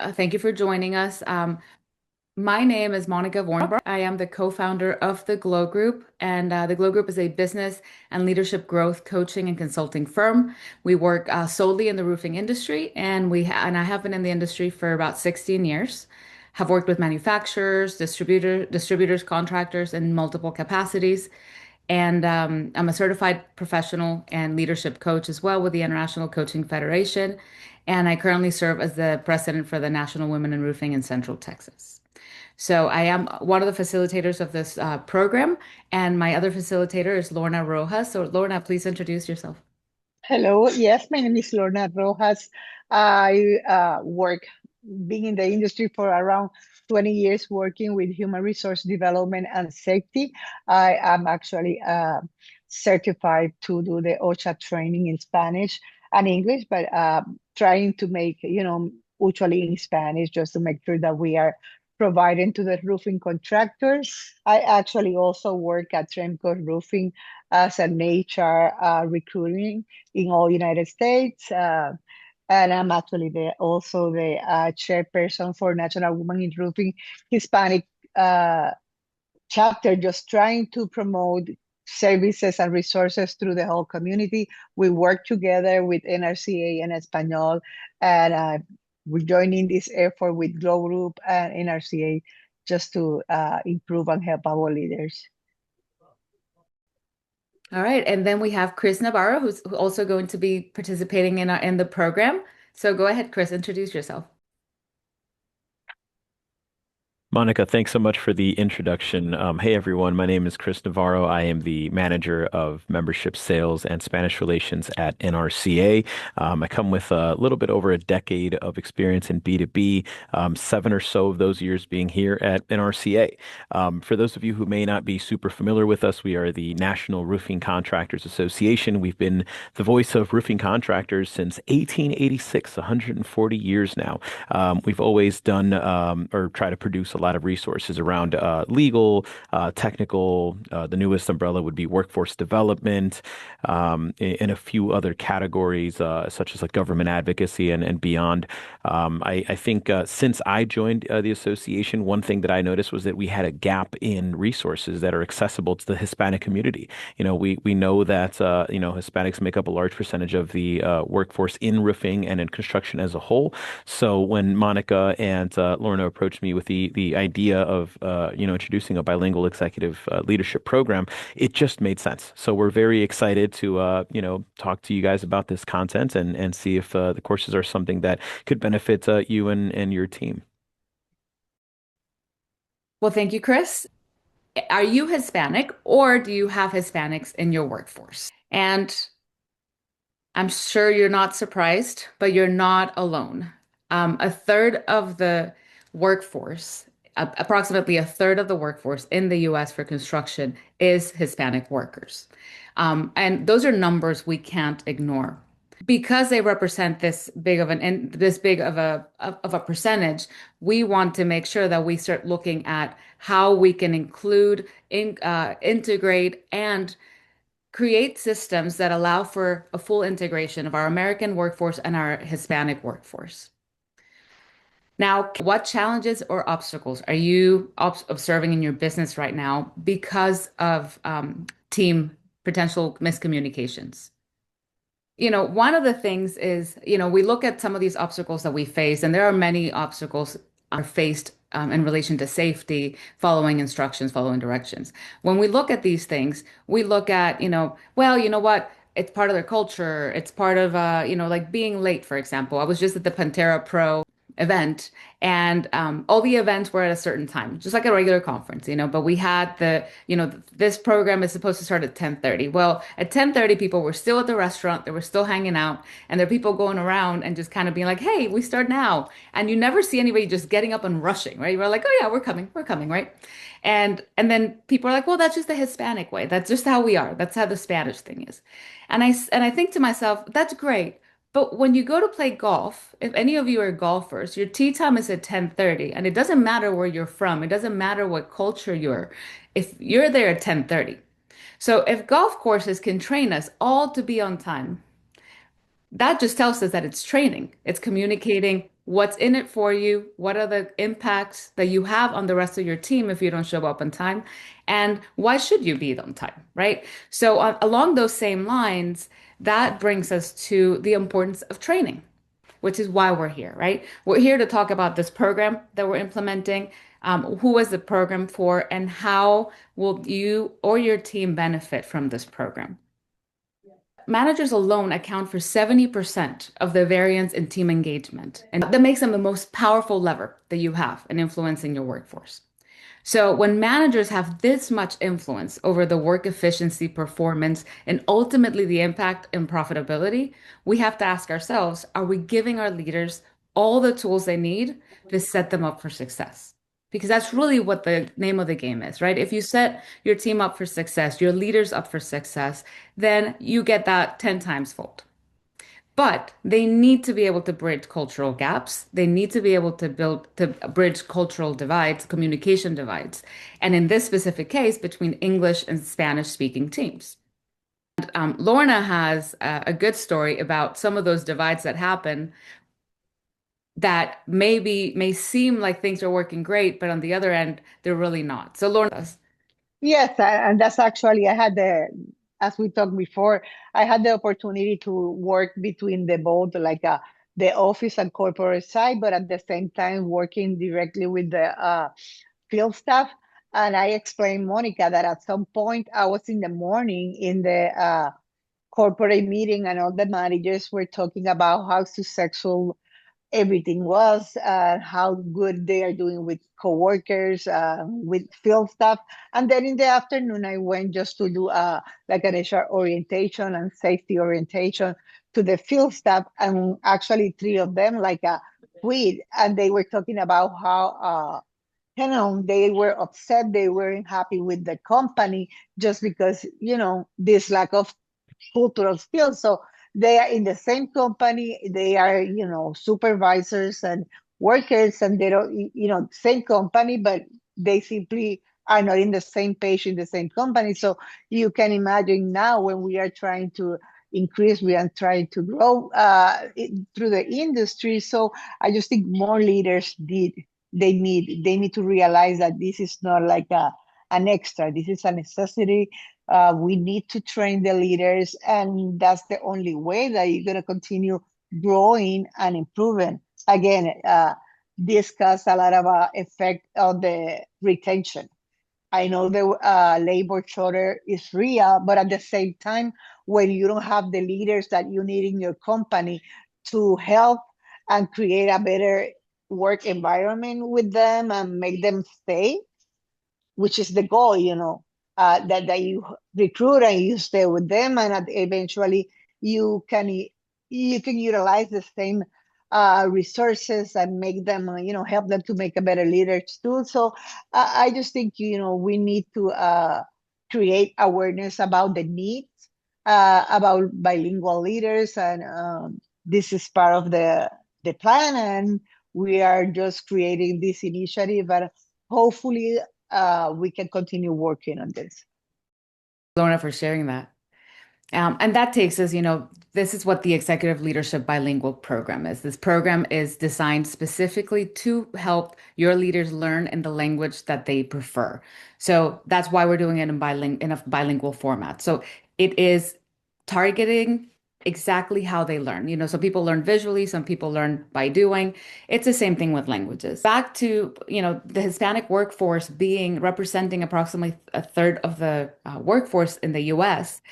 Thank you for joining us. My name is Monica Vornbroek. I am the co-founder of the Glow Group, and the Glow Group is a business and leadership growth coaching and consulting firm. We work solely in the roofing industry, and I have been in the industry for about 16 years. Have worked with manufacturers, distributors, contractors in multiple capacities. And I'm a certified professional and leadership coach as well with the International Coaching Federation. And I currently serve as the president for the National Women in Roofing in Central Texas. So I am one of the facilitators of this program, and my other facilitator is Lorna Rojas. So Lorna, please introduce yourself. Hello, yes, my name is Lorna Rojas. I work being in the industry for around 20 years working with human resource development and safety. I am actually certified to do the OSHA training in Spanish and English, but trying to make, usually in Spanish just to make sure that we are providing to the roofing contractors. I actually also work at Tremco Roofing as an HR recruiting in all United States. And I'm actually also the chairperson for National Women in Roofing Hispanic uh, chapter, just trying to promote services and resources through the whole community. We work together with NRCA and Espanol, and we're joining this effort with Glow Group and NRCA just to improve and help our leaders. All right, and then we have Chris Navarro, who's also going to be participating in the program. So go ahead, Chris, introduce yourself. Monica, thanks so much for the introduction. Hey everyone, my name is Chris Navarro. I am the manager of membership sales and Spanish relations at NRCA. I come with a little bit over a decade of experience in B2B, seven or so of those years being here at NRCA. For those of you who may not be super familiar with us, we are the National Roofing Contractors Association. We've been the voice of roofing contractors since 1886, 140 years now. We've always done or try to produce a lot of resources around legal, technical. The newest umbrella would be workforce development, in a few other categories, such as like government advocacy and beyond. I think since I joined the association, one thing that I noticed was that we had a gap in resources that are accessible to the Hispanic community. We know that Hispanics make up a large percentage of the workforce in roofing and in construction as a whole. So when Monica and Lorna approached me with the idea of introducing a bilingual executive leadership program, it just made sense. So we're very excited to talk to you guys about this content and see if the courses are something that could benefit you and your team. Well, thank you, Chris. Are you Hispanic or do you have Hispanics in your workforce? And I'm sure you're not surprised, but you're not alone. A third of the workforce, approximately a third of the workforce in the US for construction is Hispanic workers. And those are numbers we can't ignore. Because they represent this big of a percentage, we want to make sure that we start looking at how we can integrate, and create systems that allow for a full integration of our American workforce and our Hispanic workforce. Now, what challenges or obstacles are you observing in your business right now because of team potential miscommunications? One of the things is, we look at some of these obstacles that we face, and there are many obstacles are faced in relation to safety, following instructions, following directions. When we look at these things, we look at, well, you know what? It's part of their culture. It's part of, like being late, for example. I was just at the Pantera Pro event, and all the events were at a certain time, just like a regular conference, but we had this program is supposed to start at 10:30. Well, at 10:30, people were still at the restaurant, they were still hanging out, and there are people going around and just kind of being like, hey, we start now. And you never see anybody just getting up and rushing, right? You're like, oh yeah, we're coming, right? And then people are like, well, that's just the Hispanic way. That's just how we are. That's how the Spanish thing is. And I think to myself, that's great. But when you go to play golf, if any of you are golfers, your tee time is at 10:30, and it doesn't matter where you're from. It doesn't matter what culture you're, if you're there at 10:30. So if golf courses can train us all to be on time, that just tells us that it's training. It's communicating what's in it for you, what are the impacts that you have on the rest of your team if you don't show up on time, and why should you be on time, right? So, along those same lines, that brings us to the importance of training, which is why we're here, right? We're here to talk about this program that we're implementing. Who is the program for, and how will you or your team benefit from this program? Managers alone account for 70% of the variance in team engagement, and that makes them the most powerful lever that you have in influencing your workforce. So, when managers have this much influence over the work efficiency, performance, and ultimately the impact and profitability, we have to ask ourselves, are we giving our leaders all the tools they need to set them up for success? Because that's really what the name of the game is, right? If you set your team up for success, your leaders up for success, then you get that 10 times fold. But they need to be able to bridge cultural gaps. They need to be able to bridge cultural divides, communication divides. And in this specific case, between English and Spanish speaking teams. Lorna has a good story about some of those divides that happen that may seem like things are working great, but on the other end, they're really not. So Lorna, Yes, and that's actually, as we talked before, I had the opportunity to work between the both, like the office and corporate side, but at the same time working directly with the field staff. And I explained, Monica, that at some point I was in the morning in the corporate meeting, and all the managers were talking about how successful everything was, how good they are doing with coworkers, with field staff. And then in the afternoon, I went just to do like an HR orientation and safety orientation to the field staff. And actually, three of them like quit, and they were talking about how. They were upset, they weren't happy with the company just because, this lack of cultural skills. So they are in the same company, they are, supervisors and workers, and they don't, same company, but they simply are not in the same page in the same company. So you can imagine now when we are trying to increase, we are trying to grow through the industry. So I just think more leaders they need to realize that this is not like an extra, this is a necessity. We need to train the leaders, and that's the only way that you're going to continue growing and improving. Again, discuss a lot of effect on the retention. I know the labor shortage is real, but at the same time, when you don't have the leaders that you need in your company to help and create a better work environment with them and make them stay, which is the goal, that you recruit and you stay with them, and eventually you can you can utilize the same resources and make them, help them to make a better leaders too. So I just think, we need to create awareness about the needs, about bilingual leaders, and this is part of the plan, and we are just creating this initiative, but hopefully we can continue working on this. Lorna, for sharing that. And that takes us, this is what the Executive Leadership Bilingual Program is. This program is designed specifically to help your leaders learn in the language that they prefer. So that's why we're doing it in a bilingual format. So it is targeting exactly how they learn. Some people learn visually, some people learn by doing. It's the same thing with languages. Back to, the Hispanic workforce representing approximately a third of the workforce in the US.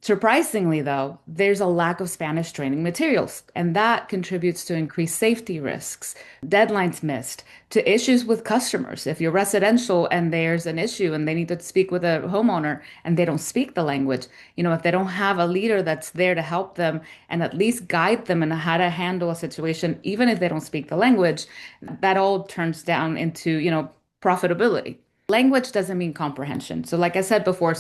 Surprisingly, though, there's a lack of Spanish training materials, and that contributes to increased safety risks, deadlines missed, to issues with customers. If you're residential and there's an issue and they need to speak with a homeowner and they don't speak the language, if they don't have a leader that's there to help them and at least guide them in how to handle a situation, even if they don't speak the language, that all turns down into, profitability. Language doesn't mean comprehension. So, like I said before,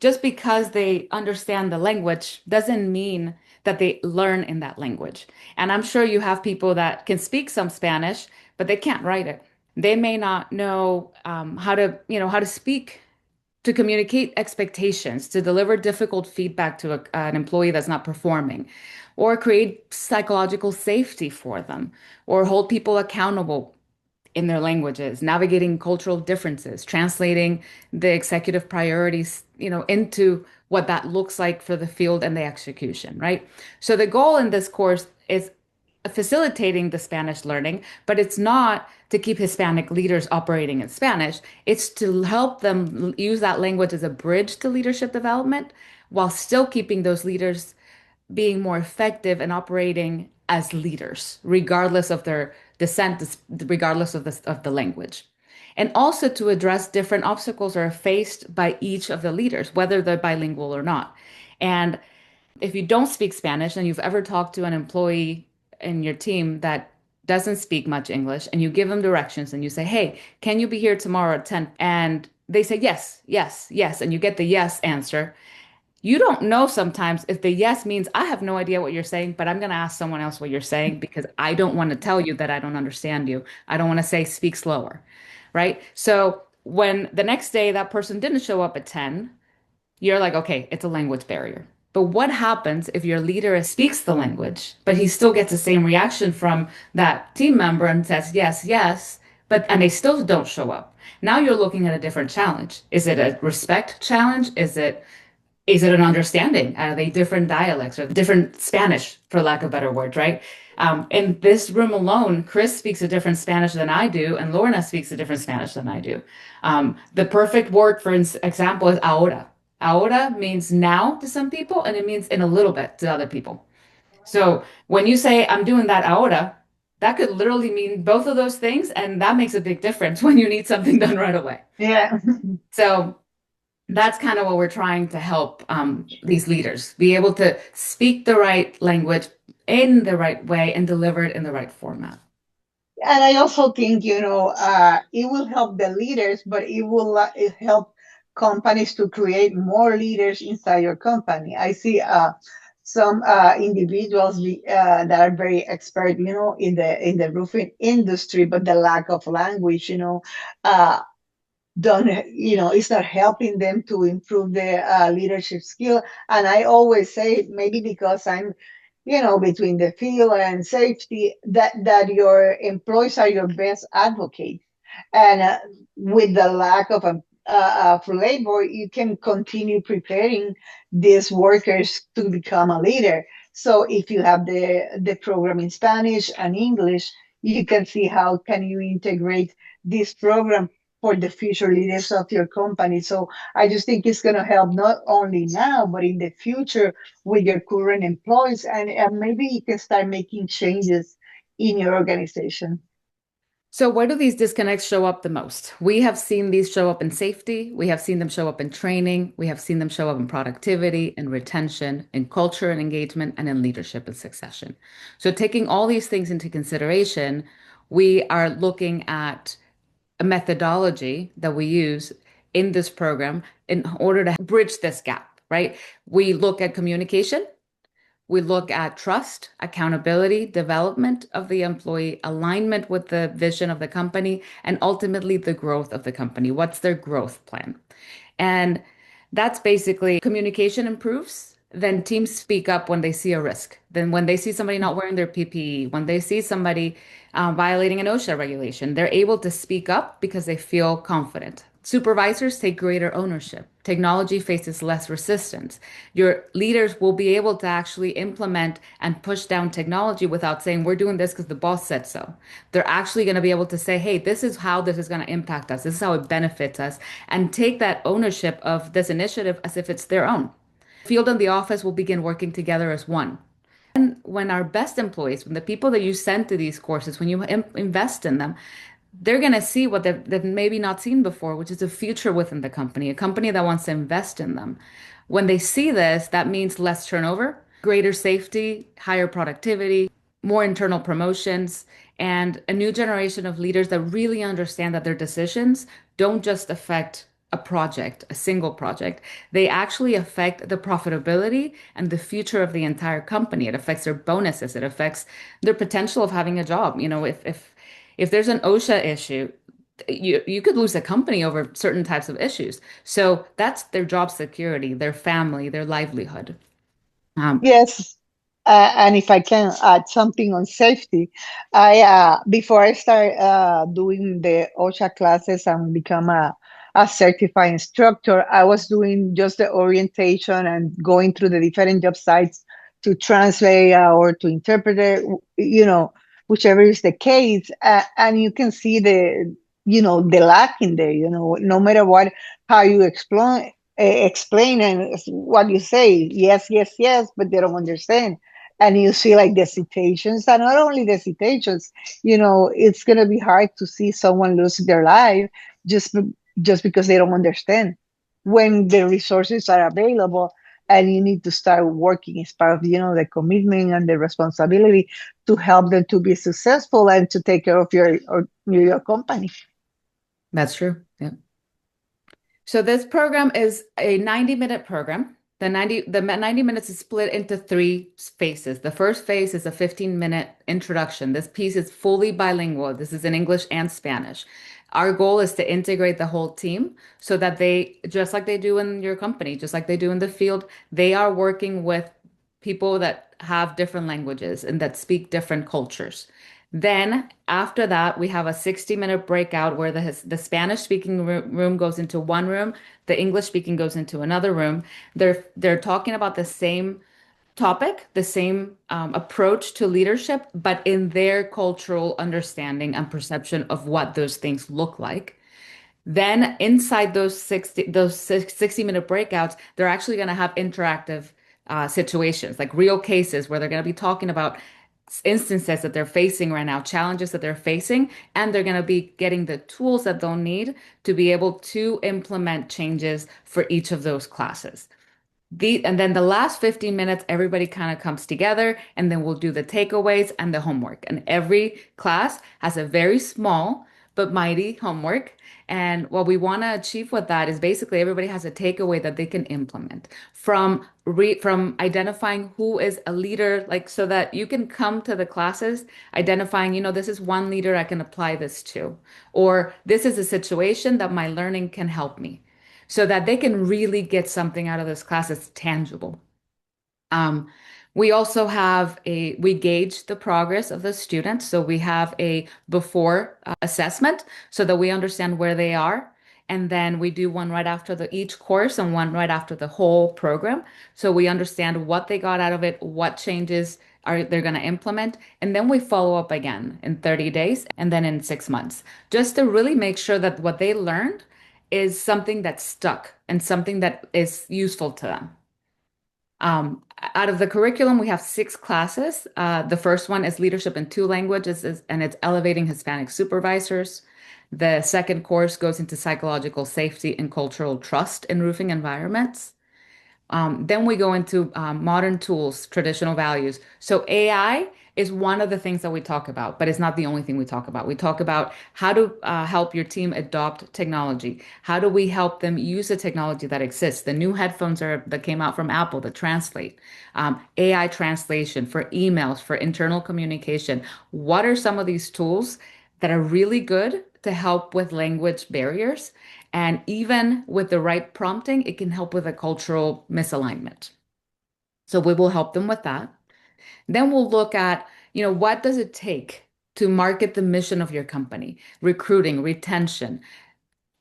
just because they understand the language doesn't mean that they learn in that language. And I'm sure you have people that can speak some Spanish, but they can't write it. They may not know how to speak to communicate expectations, to deliver difficult feedback to an employee that's not performing, or create psychological safety for them, or hold people accountable in their languages, navigating cultural differences, translating the executive priorities, into what that looks like for the field and the execution, right? So the goal in this course is facilitating the Spanish learning, but it's not to keep Hispanic leaders operating in Spanish. It's to help them use that language as a bridge to leadership development while still keeping those leaders being more effective and operating as leaders, regardless of their descent, regardless of the language. And also to address different obstacles that are faced by each of the leaders, whether they're bilingual or not. And if you don't speak Spanish and you've ever talked to an employee in your team that doesn't speak much English and you give them directions and you say, "Hey, can you be here tomorrow at 10?" And they say, "Yes, yes, yes." And you get the yes answer. You don't know sometimes if the yes means I have no idea what you're saying, but I'm going to ask someone else what you're saying because I don't want to tell you that I don't understand you. I don't want to say speak slower, right? So when the next day that person didn't show up at 10, you're like, okay, it's a language barrier. But what happens if your leader speaks the language, but he still gets the same reaction from that team member and says, yes, yes, but and they still don't show up? Now you're looking at a different challenge. Is it a respect challenge? Is it an understanding? Are they different dialects or different Spanish, for lack of better words, right? In this room alone, Chris speaks a different Spanish than I do, and Lorna speaks a different Spanish than I do. The perfect word, for example, is ahora. Ahora means now to some people, and it means in a little bit to other people. So when you say, I'm doing that ahora, that could literally mean both of those things, and that makes a big difference when you need something done right away. Yeah. So that's kind of what we're trying to help these leaders be able to speak the right language in the right way and deliver it in the right format. And I also think, it will help the leaders, but it will help companies to create more leaders inside your company. I see some individuals that are very expert, in the roofing industry, but the lack of language, uh, don't it's not helping them to improve their leadership skill. And I always say, maybe because I'm between the field and safety, that your employees are your best advocate. And with the lack of labor, you can continue preparing these workers to become a leader. So if you have the program in Spanish and English, you can see how can you integrate this program for the future leaders of your company. So I just think it's going to help not only now, but in the future with your current employees, and maybe you can start making changes in your organization. So, where do these disconnects show up the most? We have seen these show up in safety. We have seen them show up in training. We have seen them show up in productivity and retention, in culture and engagement, and in leadership and succession. So, taking all these things into consideration, we are looking at a methodology that we use in this program in order to bridge this gap, right? We look at communication. We look at trust, accountability, development of the employee, alignment with the vision of the company, and ultimately the growth of the company. What's their growth plan? And that's basically communication improves. Then teams speak up when they see a risk. Then when they see somebody not wearing their PPE, when they see somebody violating an OSHA regulation, they're able to speak up because they feel confident. Supervisors take greater ownership. Technology faces less resistance. Your leaders will be able to actually implement and push down technology without saying, we're doing this because the boss said so. They're actually going to be able to say, hey, this is how this is going to impact us. This is how it benefits us, and take that ownership of this initiative as if it's their own. Field and the office will begin working together as one. When our best employees, when the people that you send to these courses, when you invest in them, they're going to see what they've maybe not seen before, which is a future within the company, a company that wants to invest in them. When they see this, that means less turnover, greater safety, higher productivity, more internal promotions, and a new generation of leaders that really understand that their decisions don't just affect a project, a single project. They actually affect the profitability and the future of the entire company. It affects their bonuses. It affects their potential of having a job. If there's an OSHA issue, you could lose a company over certain types of issues. So that's their job security, their family, their livelihood. Um, Yes, and if I can add something on safety, I before I start doing the OSHA classes and become a certified instructor, I was doing just the orientation and going through the different job sites to translate or to interpret it, whichever is the case, and you can see the lack in there, no matter what, how you explain and what you say, yes, yes, yes, but they don't understand. And you see like the citations, and not only the citations, it's going to be hard to see someone lose their life just just because they don't understand when the resources are available, and you need to start working as part of the commitment and the responsibility to help them to be successful and to take care of your company. that's true. Yeah. So this program is a 90-minute program. The 90 minutes is split into three phases. The first phase is a 15-minute introduction. This piece is fully bilingual. This is in English and Spanish. Our goal is to integrate the whole team so that they, just like they do in your company, just like they do in the field, they are working with people that have different languages and that speak different cultures. Then after that, we have a 60-minute breakout where the Spanish speaking room goes into one room, the English speaking goes into another room. They're talking about the same topic, the same approach to leadership, but in their cultural understanding and perception of what those things look like. Then inside those 60-minute breakouts, they're actually going to have interactive situations, like real cases where they're going to be talking about instances that they're facing right now, challenges that they're facing, and they're going to be getting the tools that they'll need to be able to implement changes for each of those classes. And then the last 15 minutes, everybody kind of comes together and then we'll do the takeaways and the homework. And every class has a very small but mighty homework. And what we want to achieve with that is basically everybody has a takeaway that they can implement from identifying who is a leader, like so that you can come to the classes identifying, this is one leader I can apply this to, or this is a situation that my learning can help me so that they can really get something out of this class that's tangible. Um, we also we gauge the progress of the students. So we have a before assessment so that we understand where they are. And then we do one right after each course and one right after the whole program. So we understand what they got out of it, what changes are they're going to implement. And then we follow up again in 30 days and then in 6 months, just to really make sure that what they learned is something that's stuck and something that is useful to them. Out of the curriculum, we have 6 classes. The first one is leadership in 2 languages, and it's elevating Hispanic supervisors. The second course goes into psychological safety and cultural trust in roofing environments. Then we go into modern tools, traditional values. So AI is one of the things that we talk about, but it's not the only thing we talk about. We talk about how to help your team adopt technology. How do we help them use the technology that exists? The new that came out from Apple, the Translate, AI translation for emails, for internal communication. What are some of these tools that are really good to help with language barriers? And even with the right prompting, it can help with a cultural misalignment. So we will help them with that. Then we'll look at, what does it take to market the mission of your company, recruiting, retention.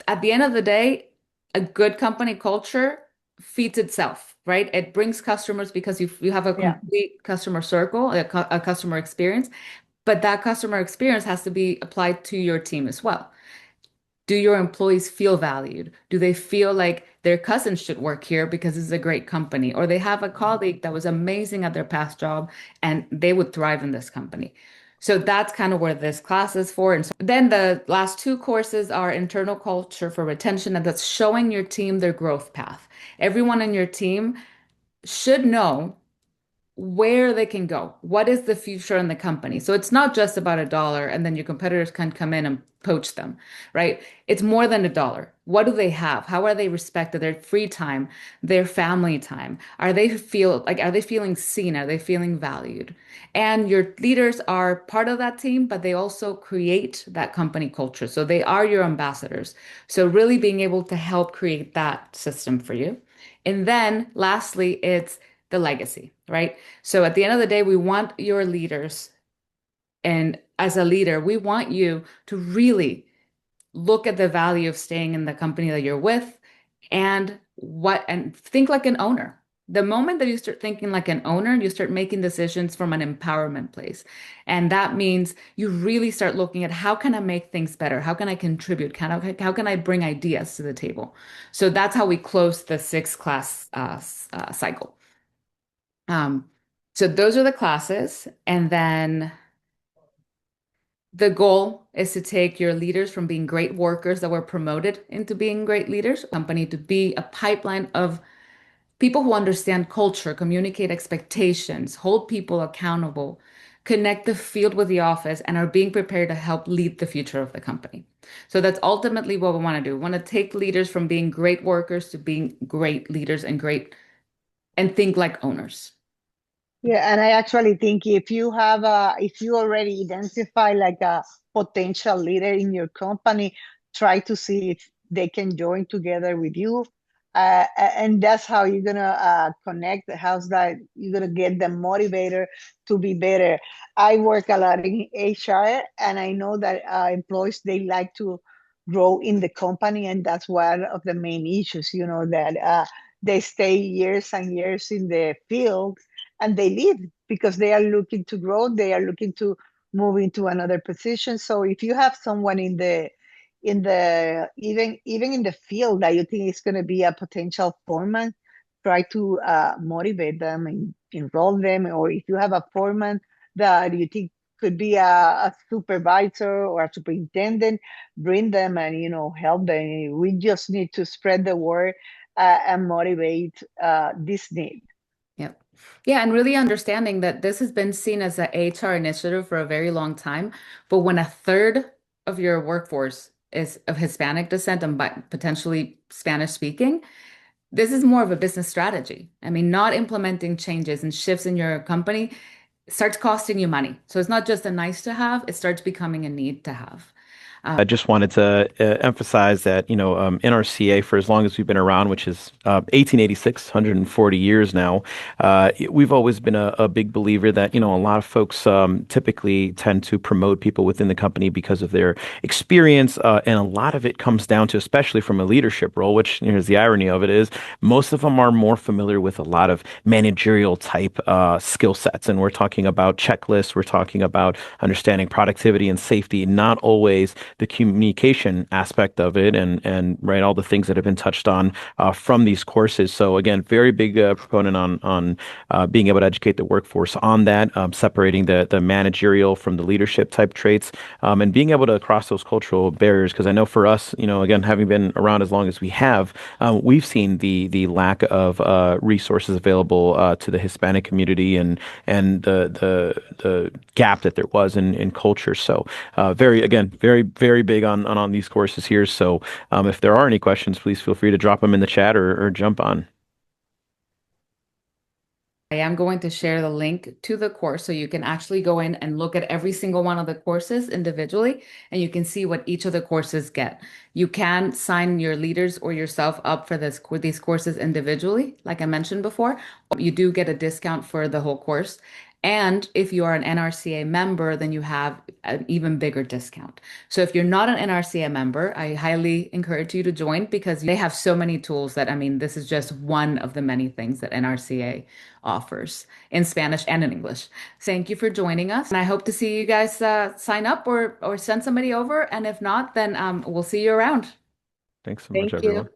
At the end of the day, a good company culture feeds itself, right? It brings customers because you have a Yeah. complete customer circle, a customer experience, but that customer experience has to be applied to your team as well. Do your employees feel valued? Do they feel like their cousins should work here because it's a great company? Or they have a colleague that was amazing at their past job and they would thrive in this company. So that's kind of where this class is for. And so then the last 2 courses are internal culture for retention, and that's showing your team their growth path. Everyone in your team should know where they can go. What is the future in the company? So it's not just about a dollar and then your competitors can come in and poach them, right? It's more than a dollar. What do they have? How are they respected? Their free time, their family time. Are they feeling seen? Are they feeling valued? And your leaders are part of that team, but they also create that company culture. So they are your ambassadors. So really being able to help create that system for you. And then lastly, it's the legacy, right? So at the end of the day, we want your leaders, and as a leader, we want you to really look at the value of staying in the company that you're with and think like an owner. The moment that you start thinking like an owner, you start making decisions from an empowerment place. And that means you really start looking at how can I make things better? How can I contribute? How can I bring ideas to the table? So that's how we close the six class cycle. Um, so those are the classes. And then the goal is to take your leaders from being great workers that were promoted into being great leaders, company to be a pipeline of people who understand culture, communicate expectations, hold people accountable, connect the field with the office, and are being prepared to help lead the future of the company. So that's ultimately what we want to do. We want to take leaders from being great workers to being great leaders and think like owners. Yeah, and I actually think if you already identify like a potential leader in your company, try to see if they can join together with you. And that's how you're gonna connect. How's that you're gonna get them motivated to be better. I work a lot in HR, and I know that employees, they like to grow in the company, and that's one of the main issues, that they stay years and years in the field and they leave because they are looking to grow, they are looking to move into another position. So if you have someone even in the field that you think is going to be a potential foreman, try to motivate them and enroll them. Or if you have a foreman that you think could be a supervisor or a superintendent, bring them and help them. We just need to spread the word and motivate this need. Yep. Yeah, and really understanding that this has been seen as an HR initiative for a very long time, but when a third of your workforce is of Hispanic descent and potentially Spanish speaking, this is more of a business strategy. I mean, not implementing changes and shifts in your company starts costing you money. So it's not just a nice to have, it starts becoming a need to have. I just wanted to emphasize that, NRCA, for as long as we've been around, which is 1886, 140 years now, we've always been a big believer that, a lot of folks typically tend to promote people within the company because of their experience. And a lot of it comes down to, especially from a leadership role, which here's the irony of it is most of them are more familiar with a lot of managerial type skill sets. And we're talking about checklists, we're talking about understanding productivity and safety, not always the communication aspect of it and right all the things that have been touched on from these courses. So again, very big proponent on being able to educate the workforce on that, separating the managerial from the leadership type traits, and being able to cross those cultural barriers. Because I know for us, again, having been around as long as we have, we've seen the lack of resources available to the Hispanic community and the gap that there was in culture. So very big on these courses here. So if there are any questions, please feel free to drop them in the chat or jump on. I am going to share the link to the course so you can actually go in and look at every single one of the courses individually, and you can see what each of the courses get. You can sign your leaders or yourself up for these courses individually, like I mentioned before. You do get a discount for the whole course. And if you are an NRCA member, then you have an even bigger discount. So if you're not an NRCA member, I highly encourage you to join because they have so many tools that, I mean, this is just one of the many things that NRCA offers in Spanish and in English. Thank you for joining us. And I hope to see you guys sign up or send somebody over. And if not, then we'll see you around. Thanks so much, Thank you. everyone.